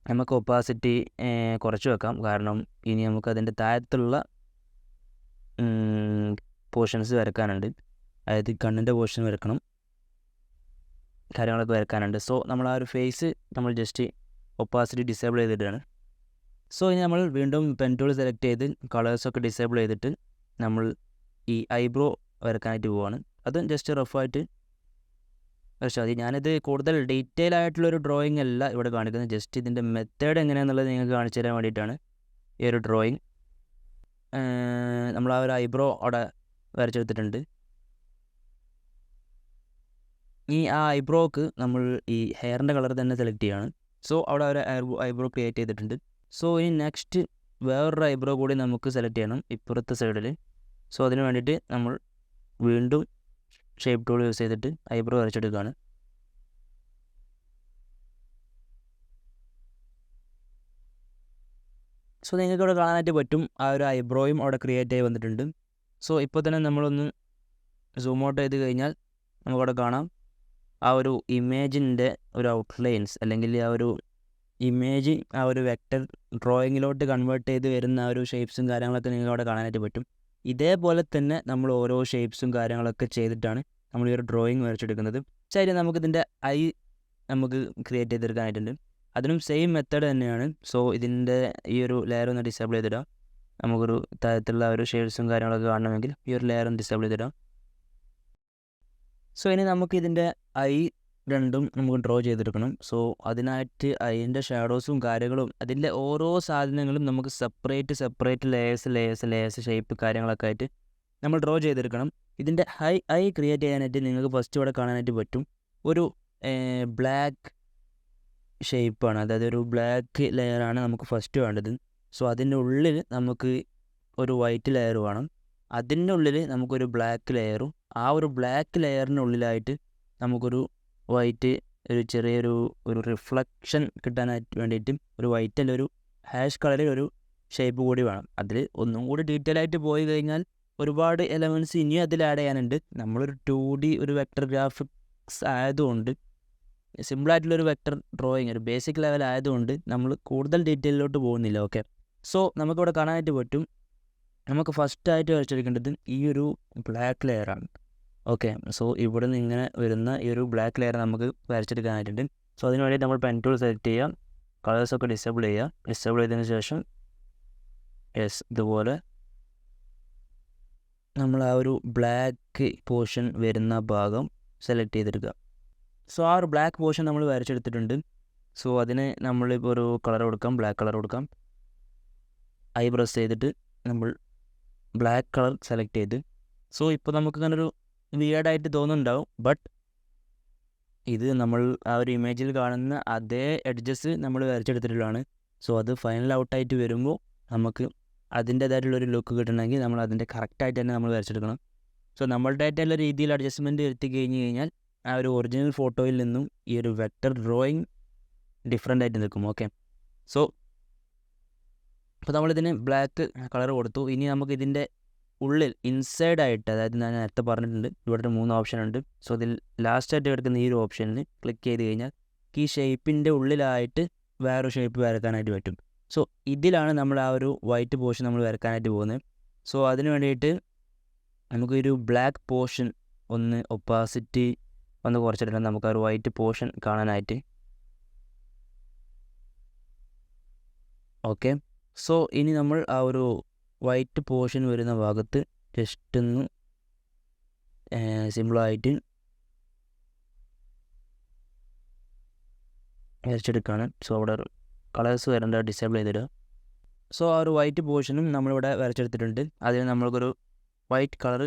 [SPEAKER 1] നമുക്ക് ഒപ്പാസിറ്റി കുറച്ച് വെക്കാം. കാരണം ഇനി നമുക്ക് അതിൻ്റെ താഴത്തുള്ള പോർഷൻസ് വരക്കാനുണ്ട്. അതായത് കണ്ണിൻ്റെ പോർഷൻ വരക്കണം, കാര്യങ്ങളൊക്കെ വരക്കാനുണ്ട്. സോ നമ്മൾ ആ ഒരു ഫേസ് നമ്മൾ ജസ്റ്റ് ഒപ്പാസിറ്റി ഡിസേബിൾ ചെയ്തിട്ടാണ്. സോ ഇനി നമ്മൾ വീണ്ടും പെൻ ടൂൾ സെലക്ട് ചെയ്ത് കളേഴ്സൊക്കെ ഡിസേബിൾ ചെയ്തിട്ട് നമ്മൾ ഈ ഐബ്രോ വരക്കാനായിട്ട് പോവുകയാണ്. അത് ജസ്റ്റ് റഫായിട്ട് വരച്ചാൽ മതി. ഞാനിത് കൂടുതൽ ഡീറ്റെയിൽ ആയിട്ടുള്ളൊരു ഡ്രോയിങ് അല്ല ഇവിടെ കാണിക്കുന്നത്. ജസ്റ്റ് ഇതിൻ്റെ മെത്തേഡ് എങ്ങനെയാണെന്നുള്ളത് നിങ്ങൾക്ക് കാണിച്ചു തരാൻ വേണ്ടിയിട്ടാണ് ഈ ഒരു ഡ്രോയിങ്. നമ്മൾ ആ ഒരു ഐബ്രോ അവിടെ വരച്ചെടുത്തിട്ടുണ്ട്. ഈ ആ ഐബ്രോക്ക് നമ്മൾ ഈ ഹെയറിൻ്റെ കളർ തന്നെ സെലക്ട് ചെയ്യുകയാണ്. സോ അവിടെ ഒരു ഐബ്രോ ക്രിയേറ്റ് ചെയ്തിട്ടുണ്ട്. സോ ഇനി നെക്സ്റ്റ് വേറൊരു ഐബ്രോ കൂടി നമുക്ക് സെലക്ട് ചെയ്യണം ഇപ്പുറത്തെ സൈഡിൽ. സോ അതിന് വേണ്ടിയിട്ട് നമ്മൾ വീണ്ടും ഷേപ്പ് ടൂൾ യൂസ് ചെയ്തിട്ട് ഐബ്രോ വരച്ചെടുക്കുകയാണ്. സോ നിങ്ങൾക്ക് ഇവിടെ കാണാനായിട്ട് പറ്റും ആ ഒരു ഐബ്രോയും അവിടെ ക്രിയേറ്റ് ആയി വന്നിട്ടുണ്ട്. സോ ഇപ്പോൾ തന്നെ നമ്മളൊന്ന് സൂം ഔട്ട് ചെയ്ത് കഴിഞ്ഞാൽ നമുക്കവിടെ കാണാം ആ ഒരു ഇമേജിൻ്റെ ഒരു ഔട്ട്ലൈൻസ്, അല്ലെങ്കിൽ ആ ഒരു ഇമേജ് ആ ഒരു വെക്ടർ ഡ്രോയിങ്ങിലോട്ട് കൺവേർട്ട് ചെയ്ത് വരുന്ന ആ ഒരു ഷേപ്സും കാര്യങ്ങളൊക്കെ നിങ്ങൾക്ക് അവിടെ കാണാനായിട്ട് പറ്റും. ഇതേപോലെ തന്നെ നമ്മൾ ഓരോ ഷേപ്സും കാര്യങ്ങളൊക്കെ ചെയ്തിട്ടാണ് നമ്മൾ ഈ ഒരു ഡ്രോയിങ് വരച്ചെടുക്കുന്നത്. ശരി, നമുക്കിതിൻ്റെ ഐ നമുക്ക് ക്രിയേറ്റ് ചെയ്തെടുക്കാനായിട്ടുണ്ട്. അതിനും സെയിം മെത്തേഡ് തന്നെയാണ്. സോ ഇതിൻ്റെ ഈ ഒരു ലെയർ ഒന്ന് ഡിസേബിൾ ചെയ്തിടാം. നമുക്കൊരു തരത്തിലുള്ള ഒരു ഷെയ്ഡ്സും കാര്യങ്ങളൊക്കെ കാണണമെങ്കിൽ ഈ ഒരു ലെയർ ഒന്ന് ഡിസേബിൾ ചെയ്തിടാം. സോ ഇനി നമുക്ക് ഇതിൻ്റെ ഐ രണ്ടും നമുക്ക് ഡ്രോ ചെയ്തെടുക്കണം. സോ അതിനായിട്ട് അതിൻ്റെ ഷാഡോസും കാര്യങ്ങളും അതിൻ്റെ ഓരോ സാധനങ്ങളും നമുക്ക് സെപ്പറേറ്റ് ലേയേഴ്സ് ഷേപ്പ് കാര്യങ്ങളൊക്കെ ആയിട്ട് നമ്മൾ ഡ്രോ ചെയ്തെടുക്കണം. ഇതിൻ്റെ ഐ ക്രിയേറ്റ് ചെയ്യാനായിട്ട് നിങ്ങൾക്ക് ഫസ്റ്റ് ഇവിടെ കാണാനായിട്ട് പറ്റും ഒരു ബ്ലാക്ക് ഷേപ്പാണ്, അതായത് ഒരു ബ്ലാക്ക് ലെയറാണ് നമുക്ക് ഫസ്റ്റ് വേണ്ടത്. സോ അതിൻ്റെ ഉള്ളിൽ നമുക്ക് ഒരു വൈറ്റ് ലെയർ വേണം. അതിൻ്റെ ഉള്ളിൽ നമുക്കൊരു ബ്ലാക്ക് ലെയറും, ആ ഒരു ബ്ലാക്ക് ലെയറിൻ്റെ ഉള്ളിലായിട്ട് നമുക്കൊരു വൈറ്റ് ഒരു ചെറിയൊരു റിഫ്ലക്ഷൻ കിട്ടാനായിട്ട് വേണ്ടിയിട്ട് ഒരു വൈറ്റ് അല്ല ഒരു ഹാഷ് കളറിൽ ഒരു ഷേപ്പ് കൂടി വേണം. അതിൽ ഒന്നും കൂടി ഡീറ്റെയിൽ ആയിട്ട് പോയി കഴിഞ്ഞാൽ ഒരുപാട് എലമെൻറ്റ്സ് ഇനിയും അതിൽ ആഡ് ചെയ്യാനുണ്ട്. നമ്മളൊരു 2D ഒരു വെക്ടർ ഗ്രാഫിക്സ് ആയതുകൊണ്ട് സിമ്പിളായിട്ടുള്ളൊരു വെക്ടർ ഡ്രോയിങ് ഒരു ബേസിക് ലെവൽ ആയതുകൊണ്ട് നമ്മൾ കൂടുതൽ ഡീറ്റെയിലോട്ട് പോകുന്നില്ല. ഓക്കെ, സോ നമുക്കിവിടെ കാണാനായിട്ട് പറ്റും. നമുക്ക് ഫസ്റ്റായിട്ട് വരച്ചെടുക്കേണ്ടത് ഈ ഒരു ബ്ലാക്ക് ലെയറാണ്. ഓക്കെ, സോ ഇവിടെ നിന്ന് ഇങ്ങനെ വരുന്ന ഈ ഒരു ബ്ലാക്ക് ലെയർ നമുക്ക് വരച്ചെടുക്കാനായിട്ടുണ്ട്. സോ അതിന് വേണ്ടി നമ്മൾ പെൻ ടൂൾ സെലക്ട് ചെയ്യുക, കളേഴ്സൊക്കെ ഡിസേബിൾ ചെയ്യുക. ഡിസേബിൾ ചെയ്തതിന് ശേഷം ഇതുപോലെ നമ്മൾ ആ ഒരു ബ്ലാക്ക് പോർഷൻ വരുന്ന ഭാഗം സെലക്ട് ചെയ്തെടുക്കുക. സോ ആ ഒരു ബ്ലാക്ക് പോർഷൻ നമ്മൾ വരച്ചെടുത്തിട്ടുണ്ട്. സോ അതിന് നമ്മളിപ്പോൾ ഒരു കളർ കൊടുക്കാം, ബ്ലാക്ക് കളർ കൊടുക്കാം. ഐ പ്രസ് ചെയ്തിട്ട് നമ്മൾ ബ്ലാക്ക് കളർ സെലക്ട് ചെയ്ത്, സോ ഇപ്പോൾ നമുക്ക് ഇങ്ങനെ ഒരു വിയേർഡായിട്ട് തോന്നുന്നുണ്ടാവും. ബട്ട് ഇത് നമ്മൾ ആ ഒരു ഇമേജിൽ കാണുന്ന അതേ എഡ്ജസ് നമ്മൾ വരച്ചെടുത്തിട്ടുള്ളതാണ്. സോ അത് ഫൈനൽ ഔട്ടായിട്ട് വരുമ്പോൾ നമുക്ക് അതിൻ്റേതായിട്ടുള്ളൊരു ലുക്ക് കിട്ടണമെങ്കിൽ നമ്മൾ അതിൻ്റെ കറക്റ്റായിട്ട് തന്നെ നമ്മൾ വരച്ചെടുക്കണം. സോ നമ്മളുടേതായിട്ടുള്ള രീതിയിൽ അഡ്ജസ്റ്റ്മെൻറ്റ് വരുത്തി കഴിഞ്ഞ് കഴിഞ്ഞാൽ ആ ഒരു ഒറിജിനൽ ഫോട്ടോയിൽ നിന്നും ഈ ഒരു വെക്ടർ ഡ്രോയിങ് ഡിഫറെൻ്റ് ആയിട്ട് നിൽക്കും. ഓക്കെ, സോ അപ്പോൾ നമ്മളിതിന് ബ്ലാക്ക് കളർ കൊടുത്തു. ഇനി നമുക്ക് ഇതിൻ്റെ ഉള്ളിൽ ഇൻസൈഡായിട്ട്, അതായത് ഞാൻ നേരത്തെ പറഞ്ഞിട്ടുണ്ട് ഇവിടെ ഒരു 3 ഓപ്ഷൻ ഉണ്ട്. സോ ഇതിൽ ലാസ്റ്റായിട്ട് കിടക്കുന്ന ഈ ഒരു ഓപ്ഷനിൽ ക്ലിക്ക് ചെയ്ത് കഴിഞ്ഞാൽ ഈ ഷേപ്പിൻ്റെ ഉള്ളിലായിട്ട് വേറൊരു ഷേപ്പ് വരക്കാനായിട്ട് പറ്റും. സോ ഇതിലാണ് നമ്മൾ ആ ഒരു വൈറ്റ് പോർഷൻ നമ്മൾ വരക്കാനായിട്ട് പോകുന്നത്. സോ അതിന് വേണ്ടിയിട്ട് നമുക്കൊരു ബ്ലാക്ക് പോർഷൻ ഒന്ന് ഒപ്പാസിറ്റി ഒന്ന് കുറച്ചിടണം, നമുക്ക് ആ ഒരു വൈറ്റ് പോർഷൻ കാണാനായിട്ട്. ഓക്കെ, സോ ഇനി നമ്മൾ ആ ഒരു വൈറ്റ് പോർഷൻ വരുന്ന ഭാഗത്ത് ജസ്റ്റ് ഒന്ന് സിമ്പിളായിട്ട് വരച്ചെടുക്കുകയാണ്. സോ അവിടെ കളേഴ്സ് വരേണ്ട ഡിസേബിൾ ചെയ്തിടുക. സോ ആ ഒരു വൈറ്റ് പോർഷനും നമ്മളിവിടെ വരച്ചെടുത്തിട്ടുണ്ട്. അതിന് നമ്മൾക്കൊരു വൈറ്റ് കളർ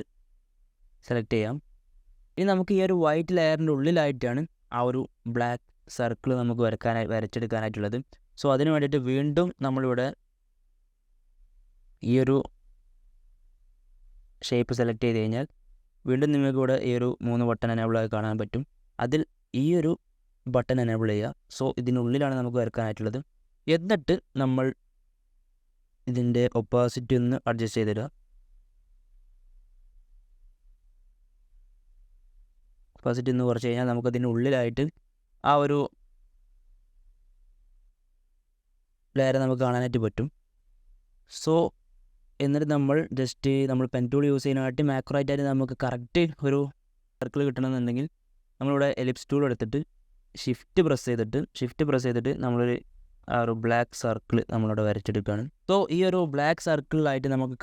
[SPEAKER 1] സെലക്ട് ചെയ്യാം. ഇനി നമുക്ക് ഈ ഒരു വൈറ്റ് ലെയറിൻ്റെ ഉള്ളിലായിട്ടാണ് ആ ഒരു ബ്ലാക്ക് സർക്കിൾ നമുക്ക് വരച്ചെടുക്കാനായിട്ടുള്ളത്. സോ അതിന് വേണ്ടിയിട്ട് വീണ്ടും നമ്മളിവിടെ ഈ ഒരു ഷേപ്പ് സെലക്ട് ചെയ്ത് കഴിഞ്ഞാൽ വീണ്ടും നിങ്ങൾക്ക് ഇവിടെ ഈ ഒരു 3 ബട്ടൺ എനേബിളായി കാണാൻ പറ്റും. അതിൽ ഈ ഒരു ബട്ടൺ എനേബിൾ ചെയ്യുക. സോ ഇതിനുള്ളിലാണ് നമുക്ക് വരക്കാനായിട്ടുള്ളത്. എന്നിട്ട് നമ്മൾ ഇതിൻ്റെ ഒപ്പാസിറ്റി ഒന്ന് അഡ്ജസ്റ്റ് ചെയ്തിടുക. ഒപ്പാസിറ്റി ഒന്ന് കുറച്ച് കഴിഞ്ഞാൽ നമുക്കതിൻ്റെ ഉള്ളിലായിട്ട് ആ ഒരു ലെയർ നമുക്ക് കാണാനായിട്ട് പറ്റും. സോ എന്നിട്ട് നമ്മൾ ജസ്റ്റ് നമ്മൾ പെൻ ടൂൾ യൂസ് ചെയ്യാനായിട്ട് മാക്രോയിട്ടായിട്ട് നമുക്ക് കറക്റ്റ് ഒരു സർക്കിൾ കിട്ടണമെന്നുണ്ടെങ്കിൽ നമ്മളിവിടെ എലിപ്സ് ടൂൾ എടുത്തിട്ട് ഷിഫ്റ്റ് പ്രസ് ചെയ്തിട്ട് നമ്മളൊരു ആ ഒരു ബ്ലാക്ക് സർക്കിൾ നമ്മളിവിടെ വരച്ചെടുക്കുകയാണ്. സോ ഈ ഒരു ബ്ലാക്ക് സർക്കിളിലായിട്ട് നമുക്ക്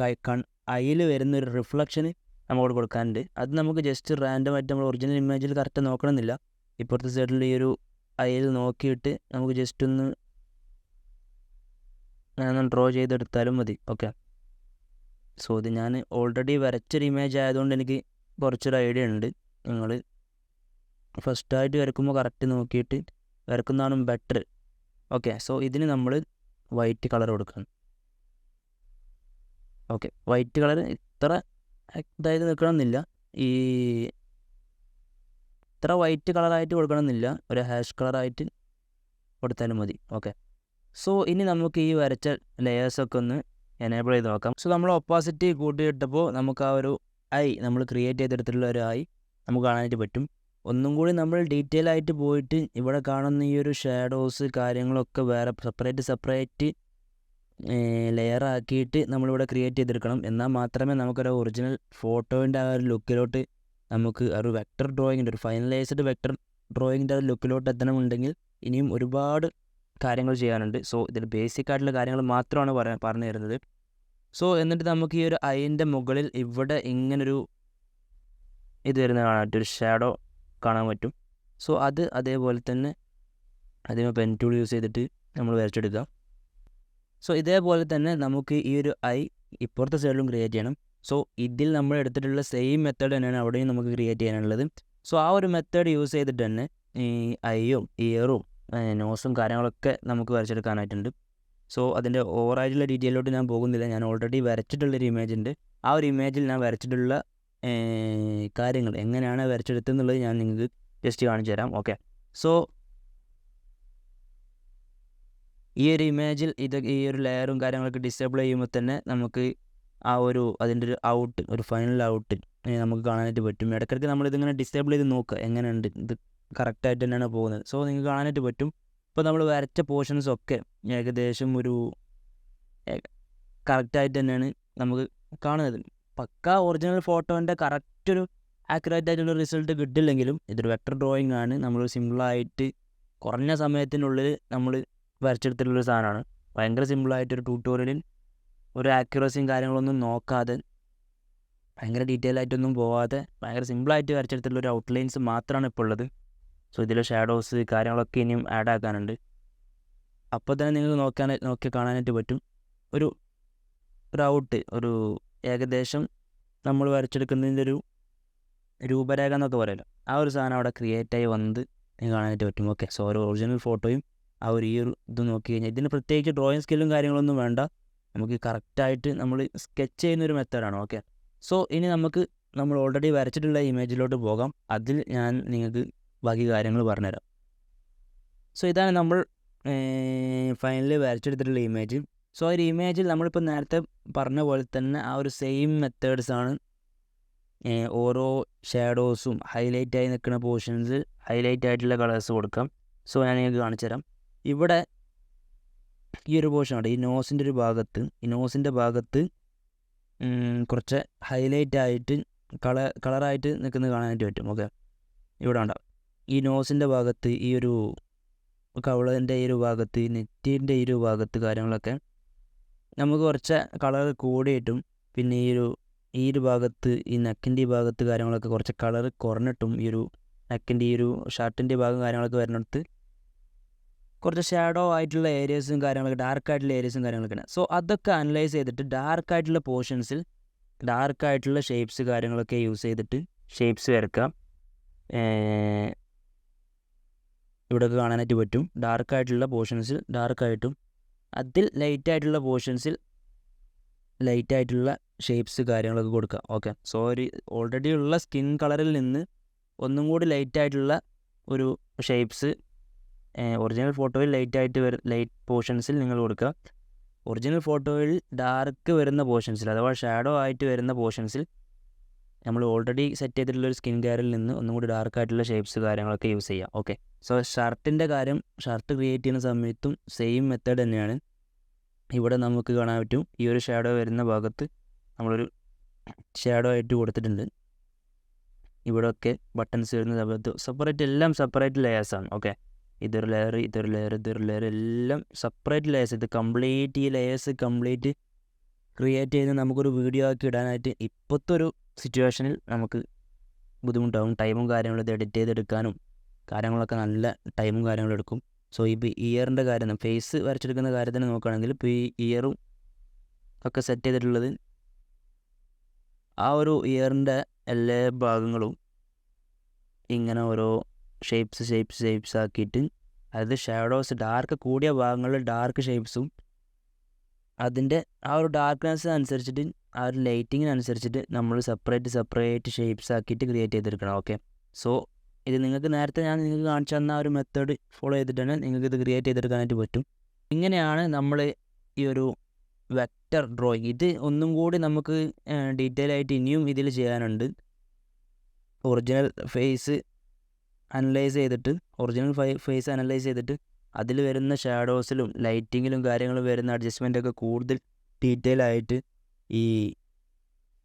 [SPEAKER 1] അതിൽ വരുന്നൊരു റിഫ്ലക്ഷൻ നമ്മളോട് കൊടുക്കാനുണ്ട്. അത് നമുക്ക് ജസ്റ്റ് റാൻഡമായിട്ട് നമ്മൾ ഒറിജിനൽ ഇമേജിൽ കറക്റ്റ് നോക്കണമെന്നില്ല. ഇപ്പുറത്തെ സൈഡിൽ ഈ ഒരു അതിൽ നോക്കിയിട്ട് നമുക്ക് ജസ്റ്റ് ഒന്ന് ഡ്രോ ചെയ്തെടുത്താലും മതി. ഓക്കെ, സോ ഇത് ഞാൻ ഓൾറെഡി വരച്ചൊരു ഇമേജ് ആയതുകൊണ്ട് എനിക്ക് കുറച്ചൊരു ഐഡിയ ഉണ്ട്. നിങ്ങൾ ഫസ്റ്റായിട്ട് വരക്കുമ്പോൾ കറക്റ്റ് നോക്കിയിട്ട് വരക്കുന്നതാണ് ബെറ്റർ. ഓക്കെ, സോ ഇതിന് നമ്മൾ വൈറ്റ് കളർ കൊടുക്കണം. ഓക്കെ, വൈറ്റ് കളർ ഇത്ര ഇതായത് നിൽക്കണമെന്നില്ല, ഇത്ര വൈറ്റ് കളറായിട്ട് കൊടുക്കണമെന്നില്ല, ഒരു ഹാഷ് കളറായിട്ട് കൊടുത്താലും മതി. ഓക്കെ, സോ ഇനി നമുക്ക് ഈ വരച്ച ലെയേഴ്സൊക്കെ ഒന്ന് എനേബിൾ ചെയ്ത് നോക്കാം. സോ നമ്മൾ ഒപ്പാസിറ്റി കൂട്ടിയിട്ടപ്പോൾ നമുക്ക് ആ ഒരു നമ്മൾ ക്രിയേറ്റ് ചെയ്തെടുത്തിട്ടുള്ള ഒരു നമുക്ക് കാണാനായിട്ട് പറ്റും. ഒന്നും കൂടി നമ്മൾ ഡീറ്റെയിൽ ആയിട്ട് പോയിട്ട് ഇവിടെ കാണുന്ന ഈ ഒരു ഷാഡോസ് കാര്യങ്ങളൊക്കെ വേറെ സെപ്പറേറ്റ് ലെയർ ആക്കിയിട്ട് നമ്മളിവിടെ ക്രിയേറ്റ് ചെയ്തെടുക്കണം. എന്നാൽ മാത്രമേ നമുക്കൊരു ഒറിജിനൽ ഫോട്ടോൻ്റെ ആ ഒരു ലുക്കിലോട്ട് നമുക്ക് ഒരു വെക്ടർ ഡ്രോയിങ്ങിൻ്റെ ഒരു ഫൈനലൈസ്ഡ് വെക്ടർ ഡ്രോയിങ്ങിൻ്റെ ഒരു ലുക്കിലോട്ട് എത്തണമെന്നുണ്ടെങ്കിൽ ഇനിയും ഒരുപാട് കാര്യങ്ങൾ ചെയ്യാനുണ്ട്. സോ ഇതിൽ ബേസിക് ആയിട്ടുള്ള കാര്യങ്ങൾ മാത്രമാണ് പറഞ്ഞു തരുന്നത്. സോ എന്നിട്ട് നമുക്ക് ഈ ഒരു ഐൻ്റെ മുകളിൽ ഇവിടെ ഇങ്ങനൊരു ഇത് വരുന്ന കാണാൻ ഒരു ഷാഡോ കാണാൻ പറ്റും. സോ അത് അതേപോലെ തന്നെ അതിന് പെൻ ടൂൾ യൂസ് ചെയ്തിട്ട് നമ്മൾ വരച്ചെടുക്കാം. സോ ഇതേപോലെ തന്നെ നമുക്ക് ഈ ഒരു ഇപ്പുറത്തെ സൈഡിലും ക്രിയേറ്റ് ചെയ്യണം. സോ ഇതിൽ നമ്മൾ എടുത്തിട്ടുള്ള സെയിം മെത്തേഡ് തന്നെയാണ് അവിടെയും നമുക്ക് ക്രിയേറ്റ് ചെയ്യാനുള്ളത്. സോ ആ ഒരു മെത്തേഡ് യൂസ് ചെയ്തിട്ട് തന്നെ ഈ ഐയും ഇയറും നോസും കാര്യങ്ങളൊക്കെ നമുക്ക് വരച്ചെടുക്കാനായിട്ടുണ്ട്. സോ അതിൻ്റെ ഓവറായിട്ടുള്ള ഡീറ്റെയിലോട്ട് ഞാൻ പോകുന്നില്ല. ഞാൻ ഓൾറെഡി വരച്ചിട്ടുള്ളൊരു ഇമേജ് ഉണ്ട്. ആ ഒരു ഇമേജിൽ ഞാൻ വരച്ചിട്ടുള്ള കാര്യങ്ങൾ എങ്ങനെയാണ് വരച്ചെടുത്തെന്നുള്ളത് ഞാൻ നിങ്ങൾക്ക് ജസ്റ്റ് കാണിച്ചു തരാം. ഓക്കെ, സോ ഈ ഒരു ഇമേജിൽ ഈ ഒരു ലെയറും കാര്യങ്ങളൊക്കെ ഡിസേബിൾ ചെയ്യുമ്പോൾ തന്നെ നമുക്ക് അതിൻ്റെ ഒരു ഫൈനൽ ഔട്ട് നമുക്ക് കാണാനായിട്ട് പറ്റും. ഇടയ്ക്കിടയ്ക്ക് നമ്മളിതിങ്ങനെ ഡിസേബിൾ ചെയ്ത് നോക്കുക എങ്ങനെയുണ്ട്, ഇത് കറക്റ്റായിട്ട് തന്നെയാണ് പോകുന്നത്. സോ നിങ്ങൾക്ക് കാണാനായിട്ട് പറ്റും. ഇപ്പോൾ നമ്മൾ വരച്ച പോർഷൻസൊക്കെ ഏകദേശം ഒരു കറക്റ്റായിട്ട് തന്നെയാണ് നമുക്ക് കാണുന്നത്. പക്ക ഒറിജിനൽ ഫോട്ടോൻ്റെ കറക്റ്റൊരു ആക്യുറേറ്റ് ആയിട്ടുള്ള റിസൾട്ട് കിട്ടില്ലെങ്കിലും ഇതൊരു വെക്ടർ ഡ്രോയിങ് ആണ്. നമ്മൾ സിമ്പിളായിട്ട് കുറഞ്ഞ സമയത്തിനുള്ളിൽ നമ്മൾ വരച്ചെടുത്തിട്ടുള്ളൊരു സാധനമാണ്. ഭയങ്കര സിമ്പിളായിട്ടൊരു ട്യൂട്ടോറിയലിൽ ഒരു ആക്യുറസിയും കാര്യങ്ങളൊന്നും നോക്കാതെ, ഭയങ്കര ഡീറ്റെയിൽ ആയിട്ടൊന്നും പോവാതെ ഭയങ്കര സിമ്പിളായിട്ട് വരച്ചെടുത്തിട്ടുള്ളൊരു ഔട്ട്ലൈൻസ് മാത്രമാണ് ഇപ്പോൾ ഉള്ളത്. സോ ഇതിൽ ഷാഡോസ് കാര്യങ്ങളൊക്കെ ഇനിയും ആഡ് ആക്കാനുണ്ട്. അപ്പോൾ തന്നെ നിങ്ങൾക്ക് നോക്കി കാണാനായിട്ട് പറ്റും ഒരു ഏകദേശം നമ്മൾ വരച്ചെടുക്കുന്നതിൻ്റെ ഒരു രൂപരേഖ എന്നൊക്കെ പറയുമല്ലോ, ആ ഒരു സാധനം അവിടെ ക്രിയേറ്റായി വന്നത് നിങ്ങൾക്ക് കാണാനായിട്ട് പറ്റും. ഓക്കെ, സോ ഒരു ഒറിജിനൽ ഫോട്ടോയും ഈ ഒരു ഇത് നോക്കി കഴിഞ്ഞാൽ ഇതിന് പ്രത്യേകിച്ച് ഡ്രോയിങ് സ്കില്ലും കാര്യങ്ങളൊന്നും വേണ്ട. നമുക്ക് കറക്റ്റായിട്ട് നമ്മൾ സ്കെച്ച് ചെയ്യുന്നൊരു മെത്തേഡാണ്. ഓക്കെ, സോ ഇനി നമ്മൾ ഓൾറെഡി വരച്ചിട്ടുള്ള ഇമേജിലോട്ട് പോകാം. അതിൽ ഞാൻ നിങ്ങൾക്ക് ബാക്കി കാര്യങ്ങൾ പറഞ്ഞുതരാം. സോ ഇതാണ് നമ്മൾ ഫൈനലി വരച്ചെടുത്തിട്ടുള്ള ഇമേജ്. സോ ഒരു ഇമേജിൽ നമ്മളിപ്പോൾ നേരത്തെ പറഞ്ഞ പോലെ തന്നെ ആ ഒരു സെയിം മെത്തേഡ്സാണ് ഓരോ ഷാഡോസും ഹൈലൈറ്റായി നിൽക്കുന്ന പോർഷൻസ് ഹൈലൈറ്റ് ആയിട്ടുള്ള കളേഴ്സ് കൊടുക്കാം. സോ ഞാൻ നിങ്ങൾക്ക് കാണിച്ചു തരാം. ഇവിടെ ഈ ഒരു പോർഷനുണ്ട്, ഈ നോസിൻ്റെ ഭാഗത്ത് കുറച്ച് ഹൈലൈറ്റ് ആയിട്ട് കളറായിട്ട് നിൽക്കുന്നത് കാണാനായിട്ട് പറ്റും. ഓക്കെ, ഇവിടെ ഉണ്ടാവും ഈ നോസിൻ്റെ ഭാഗത്ത്, ഈ ഒരു കവിളിൻ്റെ ഈ ഒരു ഭാഗത്ത്, നെറ്റിൻ്റെ ഈ ഒരു ഭാഗത്ത് കാര്യങ്ങളൊക്കെ നമുക്ക് കുറച്ച് കളർ കൂടിയിട്ടും, പിന്നെ ഈ ഒരു ഭാഗത്ത് ഈ നെക്കിൻ്റെ ഈ ഭാഗത്ത് കാര്യങ്ങളൊക്കെ കുറച്ച് കളർ കുറഞ്ഞിട്ടും, ഈ ഒരു നെക്കിൻ്റെ ഈ ഒരു ഷർട്ടിൻ്റെ ഭാഗം കാര്യങ്ങളൊക്കെ വരുന്നിടത്ത് കുറച്ച് ഷാഡോ ആയിട്ടുള്ള ഏരിയസും കാര്യങ്ങളൊക്കെ, ഡാർക്കായിട്ടുള്ള ഏരിയസും കാര്യങ്ങളൊക്കെ. സോ അതൊക്കെ അനലൈസ് ചെയ്തിട്ട് ഡാർക്കായിട്ടുള്ള പോർഷൻസിൽ ഡാർക്കായിട്ടുള്ള ഷേപ്സ് കാര്യങ്ങളൊക്കെ യൂസ് ചെയ്തിട്ട് ഷേപ്സ് വരക്കാം. ഇവിടെയൊക്കെ കാണാനായിട്ട് പറ്റും. ഡാർക്കായിട്ടുള്ള പോർഷൻസിൽ ഡാർക്കായിട്ടും, അതിൽ ലൈറ്റായിട്ടുള്ള പോർഷൻസിൽ ലൈറ്റായിട്ടുള്ള ഷേപ്സ് കാര്യങ്ങളൊക്കെ കൊടുക്കാം. ഓക്കെ, സോ ഓൾറെഡി ഉള്ള സ്കിൻ കളറിൽ നിന്ന് ഒന്നും കൂടി ലൈറ്റായിട്ടുള്ള ഒരു ഷേപ്സ് ഒറിജിനൽ ഫോട്ടോയിൽ ലൈറ്റ് പോർഷൻസിൽ നിങ്ങൾ കൊടുക്കുക. ഒറിജിനൽ ഫോട്ടോയിൽ ഡാർക്ക് വരുന്ന പോർഷൻസിൽ, അഥവാ ഷാഡോ ആയിട്ട് വരുന്ന പോർഷൻസിൽ നമ്മൾ ഓൾറെഡി സെറ്റ് ചെയ്തിട്ടുള്ളൊരു സ്കിൻ കെയറിൽ നിന്ന് ഒന്നും കൂടി ഡാർക്കായിട്ടുള്ള ഷേപ്സ് കാര്യങ്ങളൊക്കെ യൂസ് ചെയ്യാം. ഓക്കെ, സോ ഷർട്ട് ക്രിയേറ്റ് ചെയ്യുന്ന സമയത്തും സെയിം മെത്തേഡ് തന്നെയാണ്. ഇവിടെ നമുക്ക് കാണാൻ പറ്റും ഈ ഒരു ഷാഡോ വരുന്ന ഭാഗത്ത് നമ്മളൊരു ഷാഡോ ആയിട്ട് കൊടുത്തിട്ടുണ്ട്. ഇവിടെയൊക്കെ ബട്ടൺസ് വരുന്ന സമയത്ത് എല്ലാം സെപ്പറേറ്റ് ലെയേഴ്സാണ്. ഓക്കെ, ഇതൊരു ലെയർ എല്ലാം സെപ്പറേറ്റ് ലെയേഴ്സ്. ഇത് കംപ്ലീറ്റ് ഈ ലെയേഴ്സ് കംപ്ലീറ്റ് ക്രിയേറ്റ് ചെയ്ത് നമുക്കൊരു വീഡിയോ ആക്കി ഇടാനായിട്ട് ഇപ്പോഴത്തെ ഒരു സിറ്റുവേഷനിൽ നമുക്ക് ബുദ്ധിമുട്ടാകും. ടൈമും കാര്യങ്ങളും ഇത് എഡിറ്റ് ചെയ്തെടുക്കാനും കാര്യങ്ങളൊക്കെ നല്ല ടൈമും കാര്യങ്ങളും എടുക്കും. സോ ഇപ്പോൾ ഇയറിൻ്റെ കാര്യം, ഫേസ് വരച്ചെടുക്കുന്ന കാര്യത്തിന് നോക്കുകയാണെങ്കിൽ ഇപ്പോൾ ഈ ഇയറും ഒക്കെ സെറ്റ് ചെയ്തിട്ടുള്ളത് ആ ഒരു ഇയറിൻ്റെ എല്ലാ ഭാഗങ്ങളും ഇങ്ങനെ ഓരോ ഷേപ്സ് ആക്കിയിട്ട്, അതായത് ഷാഡോസ് ഡാർക്ക് കൂടിയ ഭാഗങ്ങളിൽ ഡാർക്ക് ഷേപ്സും അതിൻ്റെ ആ ഒരു ഡാർക്ക്നെസ് അനുസരിച്ചിട്ട് ആ ഒരു ലൈറ്റിങ്ങിനനുസരിച്ചിട്ട് നമ്മൾ സെപ്പറേറ്റ് ഷേപ്സ് ആക്കിയിട്ട് ക്രിയേറ്റ് ചെയ്തെടുക്കണം. ഓക്കെ, സോ ഇത് നേരത്തെ ഞാൻ നിങ്ങൾക്ക് കാണിച്ചു തന്ന ആ ഒരു മെത്തേഡ് ഫോളോ ചെയ്തിട്ടാണ് നിങ്ങൾക്ക് ഇത് ക്രിയേറ്റ് ചെയ്തെടുക്കാനായിട്ട് പറ്റും. ഇങ്ങനെയാണ് നമ്മൾ ഈ ഒരു വെക്റ്റർ ഡ്രോയിങ്. ഇത് ഒന്നും കൂടി നമുക്ക് ഡീറ്റെയിൽ ആയിട്ട് ഇനിയും ഇതിൽ ചെയ്യാനുണ്ട്. ഒറിജിനൽ ഫേസ് അനലൈസ് ചെയ്തിട്ട് അതിൽ വരുന്ന ഷാഡോസിലും ലൈറ്റിങ്ങിലും കാര്യങ്ങളും വരുന്ന അഡ്ജസ്റ്റ്മെൻറ്റൊക്കെ കൂടുതൽ ഡീറ്റെയിൽ ആയിട്ട് ഈ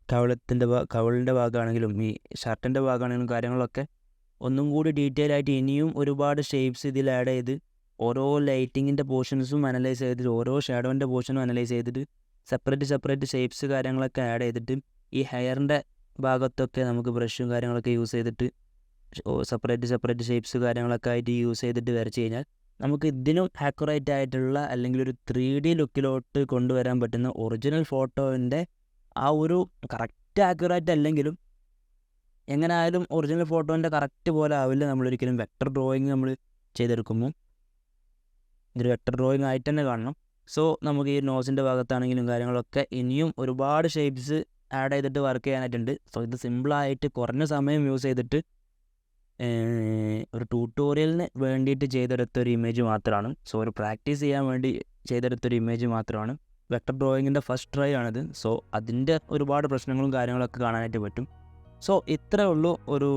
[SPEAKER 1] കവിളിൻ്റെ ഭാഗമാണെങ്കിലും ഈ ഷർട്ടിൻ്റെ ഭാഗമാണെങ്കിലും കാര്യങ്ങളൊക്കെ ഒന്നും കൂടി ഡീറ്റെയിൽ ആയിട്ട് ഇനിയും ഒരുപാട് ഷേപ്സ് ഇതിൽ ആഡ് ചെയ്ത് ഓരോ ലൈറ്റിങ്ങിൻ്റെ പോർഷൻസും അനലൈസ് ചെയ്തിട്ട് ഓരോ ഷാഡോൻ്റെ പോർഷനും അനലൈസ് ചെയ്തിട്ട് സെപ്പറേറ്റ് ഷേപ്സ് കാര്യങ്ങളൊക്കെ ആഡ് ചെയ്തിട്ട് ഈ ഹെയറിൻ്റെ ഭാഗത്തൊക്കെ നമുക്ക് ബ്രഷും കാര്യങ്ങളൊക്കെ യൂസ് ചെയ്തിട്ട് സെപ്പറേറ്റ് ഷേപ്സ് കാര്യങ്ങളൊക്കെ ആയിട്ട് യൂസ് ചെയ്തിട്ട് വരച്ച് കഴിഞ്ഞാൽ നമുക്ക് ഇതിനും ആക്യുറേറ്റ് ആയിട്ടുള്ള അല്ലെങ്കിൽ ഒരു 3D ലുക്കിലോട്ട് കൊണ്ടുവരാൻ പറ്റുന്ന ഒറിജിനൽ ഫോട്ടോൻ്റെ ആ ഒരു കറക്റ്റ് ആക്യുറേറ്റ് അല്ലെങ്കിലും എങ്ങനെ ആയാലും ഒറിജിനൽ ഫോട്ടോൻ്റെ കറക്റ്റ് പോലെ ആവില്ല നമ്മളൊരിക്കലും വെക്ടർ ഡ്രോയിങ് നമ്മൾ ചെയ്തെടുക്കുമ്പോൾ. ഇതൊരു വെക്ടർ ഡ്രോയിങ് ആയിട്ട് തന്നെ കാണണം. സോ നമുക്ക് ഈ നോസിൻ്റെ ഭാഗത്താണെങ്കിലും കാര്യങ്ങളൊക്കെ ഇനിയും ഒരുപാട് ഷേപ്സ് ആഡ് ചെയ്തിട്ട് വർക്ക് ചെയ്യാനായിട്ടുണ്ട്. സോ ഇത് സിമ്പിളായിട്ട് കുറഞ്ഞ സമയം യൂസ് ചെയ്തിട്ട് ഒരു ട്യൂട്ടോറിയലിന് വേണ്ടിയിട്ട് ചെയ്തെടുത്തൊരു ഇമേജ് മാത്രമാണ്. സോ ഒരു പ്രാക്ടീസ് ചെയ്യാൻ വേണ്ടി ചെയ്തെടുത്തൊരു ഇമേജ് മാത്രമാണ്. വെക്ടർ ഡ്രോയിങ്ങിൻ്റെ ഫസ്റ്റ് ട്രൈ ആണിത്. സോ അതിൻ്റെ ഒരുപാട് പ്രശ്നങ്ങളും കാര്യങ്ങളൊക്കെ കാണാനായിട്ട് പറ്റും. സോ ഇത്രേ ഉള്ളൂ ഒരു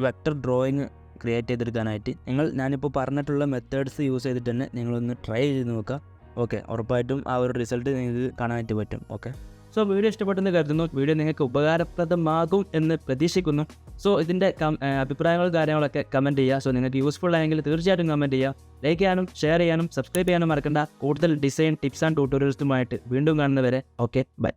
[SPEAKER 1] വെക്ടർ ഡ്രോയിങ് ക്രിയേറ്റ് ചെയ്തെടുക്കാനായിട്ട്. ഞാനിപ്പോൾ പറഞ്ഞിട്ടുള്ള മെത്തേഡ്സ് യൂസ് ചെയ്തിട്ട് തന്നെ നിങ്ങളൊന്ന് ട്രൈ ചെയ്ത് നോക്കുക. ഓക്കെ, ഉറപ്പായിട്ടും ആ ഒരു റിസൾട്ട് നിങ്ങൾക്ക് കാണാനായിട്ട് പറ്റും. ഓക്കെ, സോ വീഡിയോ ഇഷ്ടപ്പെട്ടെന്ന് കരുതുന്നു. വീഡിയോ നിങ്ങൾക്ക് ഉപകാരപ്രദമാകും എന്ന് പ്രതീക്ഷിക്കുന്നു. സോ ഇതിൻ്റെ അഭിപ്രായങ്ങളും കാര്യങ്ങളൊക്കെ കമൻറ്റ് ചെയ്യുക. സോ നിങ്ങൾക്ക് യൂസ്ഫുൾ ആയെങ്കിൽ തീർച്ചയായിട്ടും കമൻറ്റ് ചെയ്യുക. ലൈക്ക് ചെയ്യാനും ഷെയർ ചെയ്യാനും സബ്സ്ക്രൈബ് ചെയ്യാനും മറക്കണ്ട. കൂടുതൽ ഡിസൈൻ ടിപ്സ് ആൻഡ് ട്യൂട്ടോറിയൽസുമായിട്ട് വീണ്ടും കാണുന്നവരെ ഓക്കെ, ബൈ.